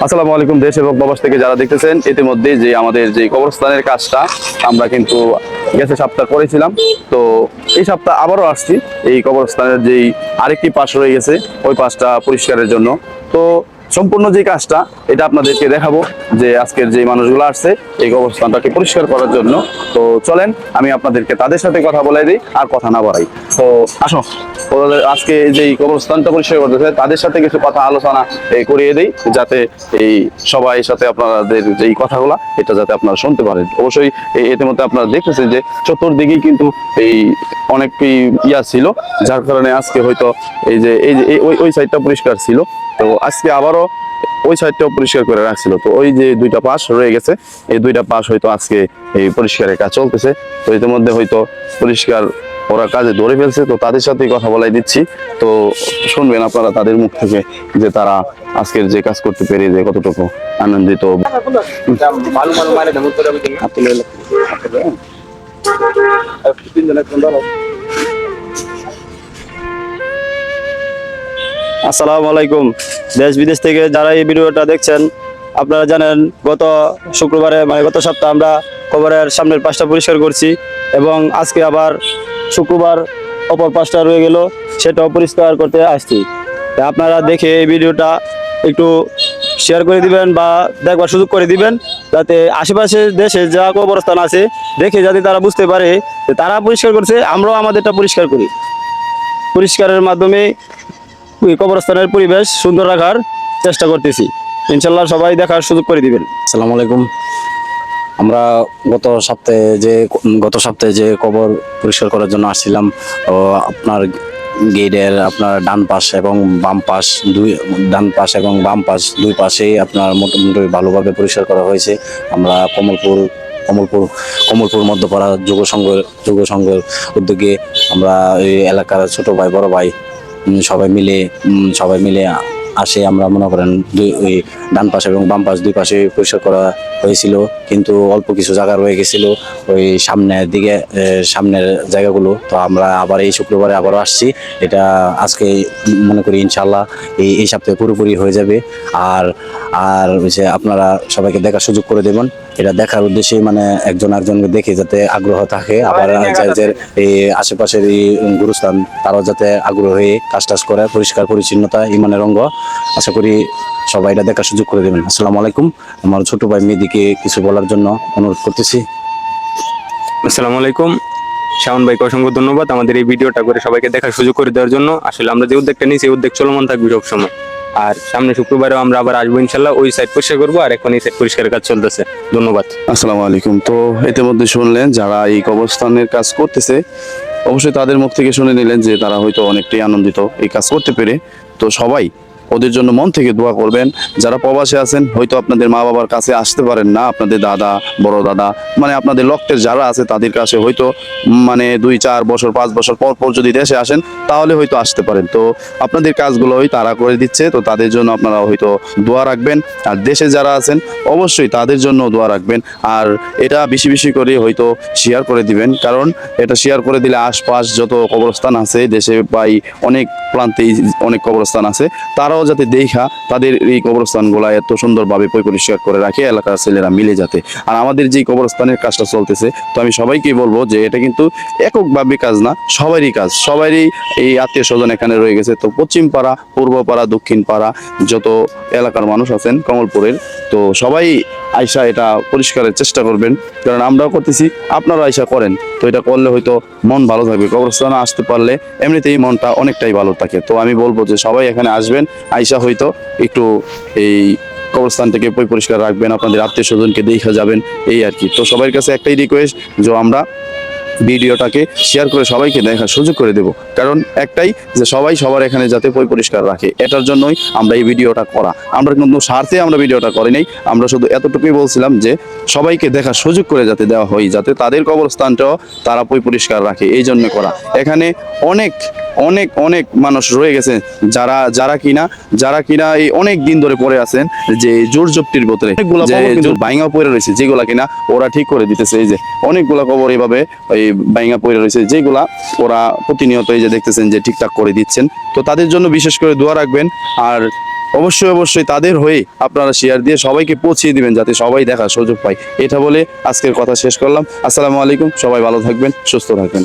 আসসালামু আলাইকুম। দেশ এবং প্রবাস থেকে যারা দেখতেছেন, ইতিমধ্যে যে আমাদের যে কবরস্থানের কাজটা আমরা কিন্তু গেছে সপ্তাহ করেছিলাম, তো এই সপ্তাহ আবারও আসছি এই কবরস্থানের যেই আরেকটি পাশ রয়ে গেছে ওই পাশটা পরিষ্কারের জন্য। তো সম্পূর্ণ যে কাজটা এটা আপনাদেরকে দেখাবো, যে আজকের যে মানুষগুলো আসছে এই কবরস্থানটাকে পরিষ্কার করার জন্য। তো চলেন আমি আপনাদেরকে তাদের সাথে কথা বলে দিই, আর কথা না বাড়াই। তো আসো, ওদের আজকে যে কবরস্থানটা পরিষ্কার করতেছে তাদের সাথে কিছু কথা আলোচনা করিয়ে দিই, যাতে এই সবাই সাথে আপনাদের যেই কথাগুলা এটা যাতে আপনারা শুনতে পারেন। অবশ্যই এর মধ্যে আপনারা দেখতেছেন যে চতুর্দিকেই কিন্তু এই অনেক ইয়া ছিল, যার কারণে আজকে হয়তো ওই সাইডটা পরিষ্কার ছিল, তো আজকে আবারও ওই সাইডটাও পরিষ্কার করে রাখছিল। তো ওই যে দুইটা পাশ রয়ে গেছে, এই দুইটা পাশ হয়তো আজকে এই পরিষ্কারের কাজ চলতেছে। তো ইতিমধ্যে হয়তো পরিষ্কার ওরা কাজে ধরে ফেলছে, তো তাদের সাথেই কথা বলাই দিচ্ছি। তো শুনবেন আপনারা তাদের মুখ থেকে যে তারা আজকের যে কাজ করতে পেরে যে কতটুকু আনন্দিত। আসসালামু আলাইকুম। দেশ বিদেশ থেকে যারা এই ভিডিওটা দেখছেন, আপনারা জানেন গত শুক্রবারে গত সপ্তাহে আমরা কবরের সামনের পাশটা পরিষ্কার করছি, এবং আজকে আবার শুক্রবার অপর পাশটা রয়ে গেল, সেটাও পরিষ্কার করতে আসছি। তা আপনারা দেখে এই ভিডিওটা একটু শেয়ার করে দিবেন বা দেখবার সুযোগ করে দিবেন, যাতে আশেপাশে দেশে যা কবরস্থান আছে দেখে যাতে তারা বুঝতে পারে যে তারা পরিষ্কার করছে, আমরাও আমাদেরটা পরিষ্কার করি। পরিষ্কারের মাধ্যমে কবরস্থানের পরিবেশ সুন্দর রাখার চেষ্টা করতেছি। ইনশাল্লাহ সবাই দেখার সুযোগ করে দিবেন। আসসালামু আলাইকুম। আমরা গত সপ্তাহে যে কবর পরিষ্কার করার জন্য আসছিলাম, ও আপনার গেটের আপনার ডান পাশ এবং বাম পাশ দুই পাশেই আপনার মোটামুটি ভালোভাবে পরিষ্কার করা হয়েছে। আমরা কমলপুর মধ্যপাড়া যুব সংঘের উদ্যোগে আমরা এই এলাকার ছোট ভাই বড় ভাই সবাই মিলে আসে। আমরা মনে করেন ওই ডান পাশ এবং বাম পাশ দুই পাশে পরিষ্কার করা হয়েছিল, কিন্তু অল্প কিছু জায়গা রয়ে গেছিল ওই সামনের জায়গাগুলো। তো আমরা আবার এই শুক্রবারে আবারও আসছি। এটা আজকে মনে করি ইনশাল্লাহ এই সপ্তাহে পুরোপুরি হয়ে যাবে। আর আর হচ্ছে আপনারা সবাইকে দেখার সুযোগ করে দেবেন। এটা দেখার উদ্দেশ্যে একজন একজনকে দেখে যাতে আগ্রহ থাকে, আবার এই আশেপাশের এই গুরুস্থান তারাও যাতে আগ্রহ হয়ে কাজ করে। পরিষ্কার পরিচ্ছন্নতা ইমানের অঙ্গ। আশা করি সবাই এটা দেখার সুযোগ করে দেবেন। আসসালামু আলাইকুম। আমার ছোট ভাই মেহেদীকে কিছু বলার জন্য অনুরোধ করতেছি। আসসালামু আলাইকুম। শাওন ভাইকে অসংখ্য ধন্যবাদ আমাদের এই ভিডিওটা করে সবাইকে দেখার সুযোগ করে দেওয়ার জন্য। আসলে আমরা যে উদ্যোগটা নিয়েছি এই উদ্যোগ চলমান থাকবে সবসময়। আর সামনে শুক্রবারেও আমরা আবার আসবো ইনশাল্লাহ, ওই সাইড পরিষ্কার করবো, আর এখন এই সাইড পরিষ্কারের কাজ চলতেছে। ধন্যবাদ। আসসালামু আলাইকুম। তো ইতিমধ্যে শুনলেন যারা এই কবরস্থানের কাজ করতেছে, অবশ্যই তাদের মুখ থেকে শুনে নিলেন যে তারা হয়তো অনেকটাই আনন্দিত এই কাজ করতে পেরে। তো সবাই ওদের জন্য মন থেকে দোয়া করবেন। যারা প্রবাসে আছেন, হয়তো আপনাদের মা বাবার কাছে আসতে পারেন না, আপনাদের দাদা বড় দাদা আপনাদের রক্তের যারা আছে তাদের কাছে হয়তো 2-4 বছর 5 বছর পর পর যদি দেশে আসেন তাহলে হয়তো আসতে পারেন। তো আপনাদের কাজগুলোই তারা করে দিচ্ছে, তো তাদের জন্য আপনারা হয়তো দোয়া রাখবেন। আর দেশে যারা আছেন অবশ্যই তাদের জন্য দোয়া রাখবেন। আর এটা বেশি বেশি করে হয়তো শেয়ার করে দিবেন, কারণ এটা শেয়ার করে দিলে আশপাশ যত কবরস্থান আছে দেশে বা অনেক প্রান্তেই অনেক কবরস্থান আছে, তারাও যাতে দেখা তাদের এই কবরস্থানগুলা এত সুন্দরভাবে পরিষ্কার করে রাখে এলাকার ছেলেরা মিলে যাতে। আর আমাদের যে কবরস্থানের কাজটা চলতেছে, তো আমি সবাইকে বলবো যে এটা কিন্তু এককভাবে কাজ না, সবারই কাজ, সবারই এই আত্মীয় স্বজন এখানে রয়ে গেছে। তো পশ্চিম পাড়া, পূর্ব পাড়া, দক্ষিণ পাড়া যত এলাকার মানুষ আছেন কমলপুরের, তো সবাই আয়সা এটা পরিষ্কারের চেষ্টা করবেন, কারণ আমরাও করতেছি, আপনারা আয়সা করেন। তো এটা করলে হয়তো মন ভালো থাকবে। কবরস্থানে আসতে পারলে এমনিতেই মনটা অনেকটাই ভালো থাকে। তো আমি বলবো যে সবাই এখানে আসবেন, আয়সা হয়তো একটু এই কবরস্থানটাকে পরিষ্কার রাখবেন, আপনাদের আত্মীয় স্বজনকে দেখা যাবেন, এই আর কি। তো সবার কাছে একটাই রিকোয়েস্ট যে আমরা ভিডিওটাকে শেয়ার করে সবাইকে দেখার সুযোগ করে দেব, কারণ একটাই যে সবাই সবার এখানে যাতে পরিষ্কার রাখে, এটার জন্যই আমরা এই ভিডিওটা করা। আমরা কিন্তু স্বার্থে আমরা ভিডিওটা করি নাই, আমরা শুধু এতটুকুই বলছিলাম যে সবাইকে দেখার সুযোগ করে যাতে দেওয়া হয়, যাতে তাদের কবরস্থানটাও তারা পরিষ্কার রাখে, এই জন্য করা। এখানে অনেক অনেক অনেক মানুষ রয়ে গেছে যারা কিনা এই অনেক দিন ধরে পড়ে আছেন যে জোর জপ্তির বোতলে অনেকগুলো ভাঙা পড়ে রয়েছে, যেগুলা কিনা ওরা ঠিক করে দিতেছে। এই যে অনেকগুলা কবর এইভাবে এই ভাঙা পড়ে রয়েছে, যেগুলা ওরা প্রতিনিয়ত এই যে দেখতেছেন যে ঠিকঠাক করে দিচ্ছেন। তো তাদের জন্য বিশেষ করে দোয়া রাখবেন। আর অবশ্যই অবশ্যই তাদের হয়ে আপনারা শেয়ার দিয়ে সবাইকে পৌঁছিয়ে দিবেন যাতে সবাই দেখার সুযোগ পায়। এটা বলে আজকের কথা শেষ করলাম। আসসালামু আলাইকুম, সবাই ভালো থাকবেন, সুস্থ থাকবেন।